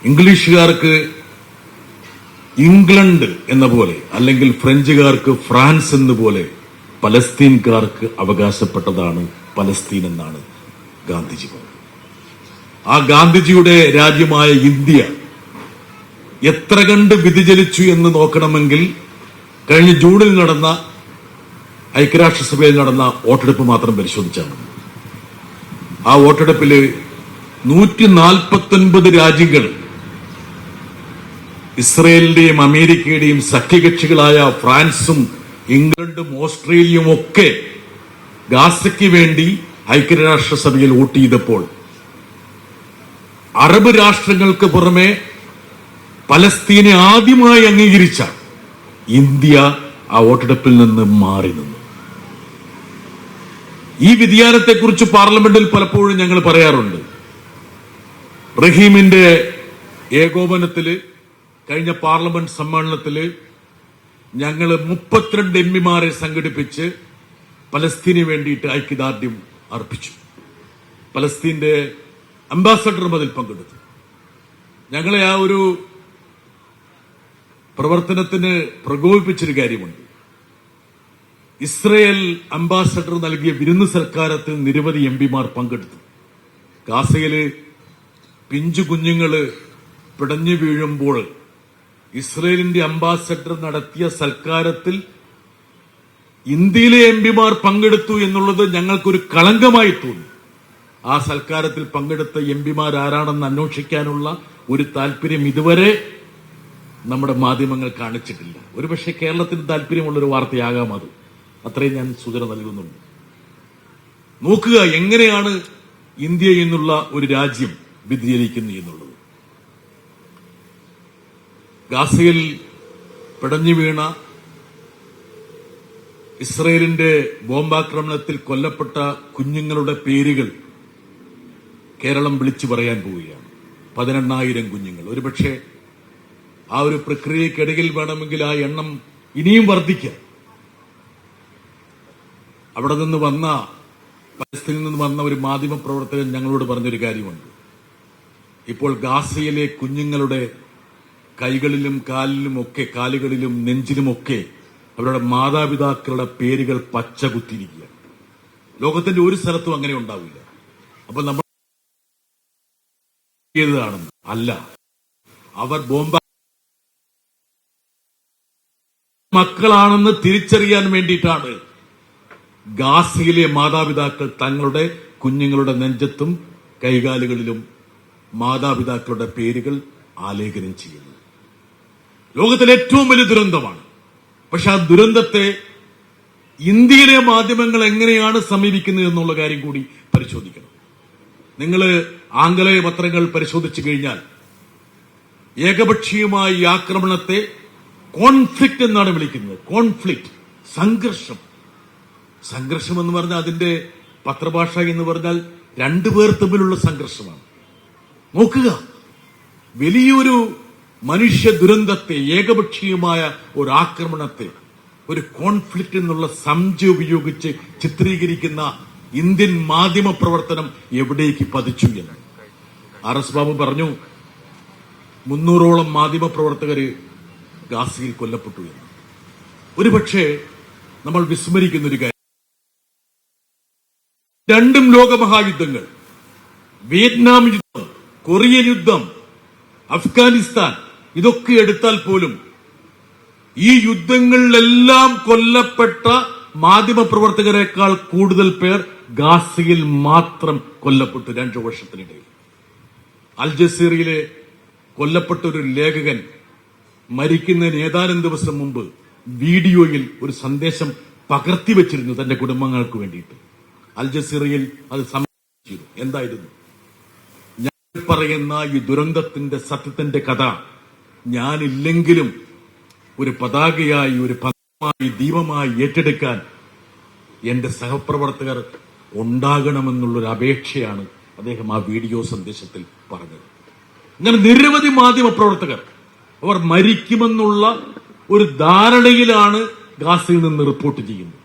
ഇംഗ്ലീഷുകാർക്ക് England എന്ന പോലെ, അല്ലെങ്കിൽ ഫ്രഞ്ചുകാർക്ക് ഫ്രാൻസ് എന്നപോലെ പലസ്തീൻകാർക്ക് അവകാശപ്പെട്ടതാണ് പലസ്തീൻ എന്നാണ് ഗാന്ധിജി പറഞ്ഞത്. ആ ഗാന്ധിജിയുടെ രാജ്യമായ ഇന്ത്യ എത്ര കണ്ട് വ്യതിചലിച്ചു എന്ന് നോക്കണമെങ്കിൽ കഴിഞ്ഞ ജൂണിൽ നടന്ന ഐക്യരാഷ്ട്രസഭയിൽ നടന്ന വോട്ടെടുപ്പ് മാത്രം പരിശോധിച്ചാൽ മതി. ആ വോട്ടെടുപ്പില് 149 രാജ്യങ്ങൾ ഇസ്രയേലിന്റെയും അമേരിക്കയുടെയും സഖ്യകക്ഷികളായ ഫ്രാൻസും ഇംഗ്ലണ്ടും ഓസ്ട്രേലിയയും ഒക്കെ ഗാസയ്ക്ക് വേണ്ടി ഐക്യരാഷ്ട്രസഭയിൽ വോട്ട് ചെയ്തപ്പോൾ അറബ് രാഷ്ട്രങ്ങൾക്ക് പുറമെ പലസ്തീനെ ആദ്യമായി അംഗീകരിച്ച ഇന്ത്യ ആ വോട്ടെടുപ്പിൽ നിന്ന് മാറി നിന്നു. ഈ വ്യതിയാനത്തെക്കുറിച്ച് പാർലമെന്റിൽ പലപ്പോഴും ഞങ്ങൾ പറയാറുണ്ട്. റഹീമിന്റെ ഏകോപനത്തില് കഴിഞ്ഞ പാർലമെന്റ് സമ്മേളനത്തില് ഞങ്ങൾ 32 എംപിമാരെ സംഘടിപ്പിച്ച് പലസ്തീന് വേണ്ടിയിട്ട് ഐക്യദാർഢ്യം അർപ്പിച്ചു. പലസ്തീന്റെ അംബാസഡറും അതിൽ പങ്കെടുത്തു. ഞങ്ങളെ ആ ഒരു പ്രവർത്തനത്തിന് പ്രകോപിപ്പിച്ചൊരു കാര്യമുണ്ട്. ഇസ്രയേൽ അംബാസഡർ നൽകിയ വിരുന്ന് സൽക്കാരത്തിൽ നിരവധി എംപിമാർ പങ്കെടുത്തു. ഗാസയില് പിഞ്ചു കുഞ്ഞുങ്ങള് പിടഞ്ഞു വീഴുമ്പോൾ ഇസ്രയേലിന്റെ അംബാസഡർ നടത്തിയ സൽക്കാരത്തിൽ ഇന്ത്യയിലെ എംപിമാർ പങ്കെടുത്തു എന്നുള്ളത് ഞങ്ങൾക്കൊരു കളങ്കമായി തോന്നി. ആ സൽക്കാരത്തിൽ പങ്കെടുത്ത എംപിമാർ ആരാണെന്ന് അന്വേഷിക്കാനുള്ള ഒരു താല്പര്യം ഇതുവരെ നമ്മുടെ മാധ്യമങ്ങൾ കാണിച്ചിട്ടില്ല. ഒരുപക്ഷെ കേരളത്തിന് താല്പര്യമുള്ളൊരു വാർത്തയാകാം അത്. അത്രയും ഞാൻ സൂചന നൽകുന്നുണ്ട്. നോക്കുക എങ്ങനെയാണ് ഇന്ത്യ എന്നുള്ള ഒരു രാജ്യം വ്യതിചലിക്കുന്നു എന്നുള്ളത്. ഗാസയിൽ പിടഞ്ഞു വീണ ഇസ്രയേലിന്റെ ബോംബാക്രമണത്തിൽ കൊല്ലപ്പെട്ട കുഞ്ഞുങ്ങളുടെ പേരുകൾ കേരളം വിളിച്ചു പറയാൻ പോവുകയാണ്. 18,000 കുഞ്ഞുങ്ങൾ. ഒരുപക്ഷെ ആ ഒരു പ്രക്രിയക്കിടയിൽ വേണമെങ്കിൽ ആ എണ്ണം ഇനിയും വർദ്ധിക്കാം. അവിടെ നിന്ന് വന്ന പലസ്തീനിൽ നിന്ന് വന്ന ഒരു മാധ്യമ പ്രവർത്തകൻ ഞങ്ങളോട് പറഞ്ഞൊരു കാര്യമുണ്ട്. ഇപ്പോൾ ഗാസയിലെ കുഞ്ഞുങ്ങളുടെ കൈകളിലും കാലുകളിലും നെഞ്ചിലുമൊക്കെ അവരുടെ മാതാപിതാക്കളുടെ പേരുകൾ പച്ച കുത്തിയിരിക്കുകയാണ്. ലോകത്തിന്റെ ഒരു സ്ഥലത്തും അങ്ങനെ ഉണ്ടാവില്ല. അപ്പൊ നമ്മൾ അല്ല, അവർ മക്കളാണെന്ന് തിരിച്ചറിയാൻ വേണ്ടിയിട്ടാണ് ഗാസയിലെ മാതാപിതാക്കൾ തങ്ങളുടെ കുഞ്ഞുങ്ങളുടെ നെഞ്ചത്തും കൈകാലുകളിലും മാതാപിതാക്കളുടെ പേരുകൾ ആലേഖനം ചെയ്യുന്നത്. ലോകത്തിലെ ഏറ്റവും വലിയ ദുരന്തമാണ്. പക്ഷെ ആ ദുരന്തത്തെ ഇന്ത്യയിലെ മാധ്യമങ്ങൾ എങ്ങനെയാണ് സമീപിക്കുന്നത് എന്നുള്ള കാര്യം കൂടി പരിശോധിക്കണം. നിങ്ങൾ ആംഗലേയ പത്രങ്ങൾ പരിശോധിച്ചു കഴിഞ്ഞാൽ ഏകപക്ഷീയമായ ഈ ആക്രമണത്തെ കോൺഫ്ലിക്റ്റ് എന്നാണ് വിളിക്കുന്നത്. കോൺഫ്ലിക്റ്റ്, സംഘർഷം. സംഘർഷം എന്ന് പറഞ്ഞാൽ അതിന്റെ പത്രഭാഷ എന്ന് പറഞ്ഞാൽ രണ്ടുപേർ തമ്മിലുള്ള സംഘർഷമാണ്. നോക്കുക, വലിയൊരു മനുഷ്യ ദുരന്തത്തെ, ഏകപക്ഷീയമായ ഒരു ആക്രമണത്തെ ഒരു കോൺഫ്ലിക്റ്റ് എന്നുള്ള സംജ്ഞ ഉപയോഗിച്ച് ചിത്രീകരിക്കുന്ന ഇന്ത്യൻ മാധ്യമ പ്രവർത്തനം എവിടേക്ക് പതിച്ചു എന്ന് RS ബാബു പറഞ്ഞു. 300ഓളം മാധ്യമ പ്രവർത്തകര് ഗാസയിൽ കൊല്ലപ്പെട്ടു എന്ന്. ഒരുപക്ഷെ നമ്മൾ വിസ്മരിക്കുന്ന ഒരു കാര്യം, രണ്ടും ലോകമഹായുദ്ധങ്ങൾ, വിയറ്റ്നാം യുദ്ധം, കൊറിയൻ യുദ്ധം, അഫ്ഗാനിസ്ഥാൻ, ഇതൊക്കെ എടുത്താൽ പോലും ഈ യുദ്ധങ്ങളിലെല്ലാം കൊല്ലപ്പെട്ട മാധ്യമപ്രവർത്തകരെക്കാൾ കൂടുതൽ പേർ ഗാസയിൽ മാത്രം കൊല്ലപ്പെട്ടു 2 വർഷത്തിനിടയിൽ. അൽ ജസീറയിലെ കൊല്ലപ്പെട്ട ഒരു ലേഖകൻ മരിക്കുന്നതിന് ഏതാനും ദിവസം മുമ്പ് വീഡിയോയിൽ ഒരു സന്ദേശം പകർത്തിവെച്ചിരുന്നു തന്റെ കുടുംബങ്ങൾക്ക് വേണ്ടിയിട്ട്. അൽ ജസീറയിൽ അത് സംഭവിച്ചു. എന്തായിരുന്നു? ഞാൻ പറയുന്ന ഈ ദുരന്തത്തിന്റെ സത്യത്തിന്റെ കഥ ഞാനില്ലെങ്കിലും ഒരു പതാകയായി, ഒരു പദമായി, ദീപമായി ഏറ്റെടുക്കാൻ എന്റെ സഹപ്രവർത്തകർ ഉണ്ടാകണമെന്നുള്ളൊരു അപേക്ഷയാണ് അദ്ദേഹം ആ വീഡിയോ സന്ദേശത്തിൽ പറഞ്ഞത്. ഇങ്ങനെ നിരവധി മാധ്യമ പ്രവർത്തകർ അവർ മരിക്കുമെന്നുള്ള ഒരു ധാരണയിലാണ് ഗാസയിൽ നിന്ന് റിപ്പോർട്ട് ചെയ്യുന്നത്.